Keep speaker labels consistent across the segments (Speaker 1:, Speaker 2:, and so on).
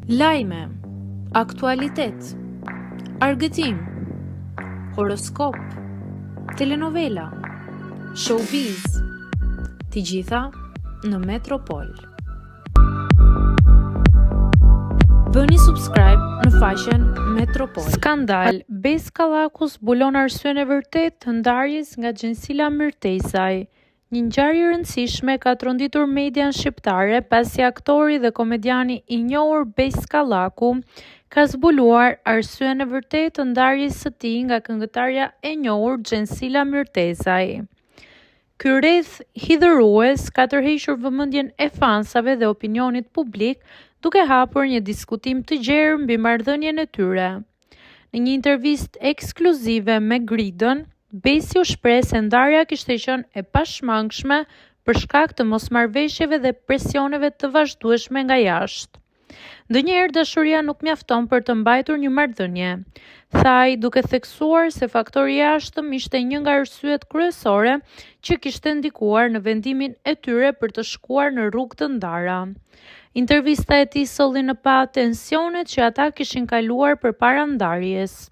Speaker 1: Lajme, aktualitet, argëtim, horoskop, telenovela, showbiz, të gjitha në Metropol. Bëni subscribe në faqen Metropol. Skandal, Beskallaku zbulon arsyen e vërtetë të ndarjes nga Xhensila Myrtesaj. Një ngjarje e rëndësishme ka tronditur median shqiptare pasi aktori dhe komediani i njohur Beskallaku ka zbuluar arsyen e vërtetë të ndarjes së tij nga këngëtarja e njohur Xhensila Myrtesaj. Ky rreth hidhërues ka tërhequr vëmendjen e fansave dhe opinionit publik, duke hapur një diskutim të gjerë mbi marrëdhënien e tyre. Në një intervistë ekskluzive me Gridën, Besi u shpreh se ndarja kishte qenë e pashmangshme për shkak të mosmarrëveshjeve dhe presioneve të vazhdueshme nga jashtë. Ndonjëherë dashuria nuk mjafton për të mbajtur një marrëdhënie, tha ai, duke theksuar se faktori i jashtëm ishte një nga arsyet kryesore që kishte ndikuar në vendimin e tyre për të shkuar në rrugë të ndara. Intervista e tij solli në pa tensionet që ata kishin kaluar përpara ndarjes.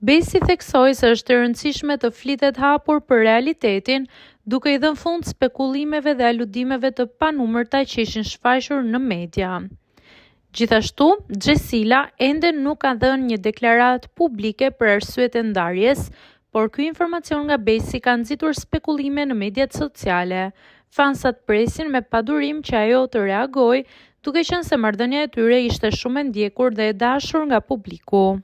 Speaker 1: Besi theksoi se është e rëndësishme të flitet hapur për realitetin, duke i dhënë fund spekullimeve dhe aludimeve të panumërta që ishin shfaqur në media. Gjithashtu, Xhensila ende nuk ka dhënë një deklaratë publike për arsyet e ndarjes, por ky informacion nga Besi ka nxitur spekullime në mediat sociale. Fansat presin me padurim që ajo të reagojë, duke qenë se marrëdhënia e tyre ishte shumë e ndjekur dhe e dashur nga publiku.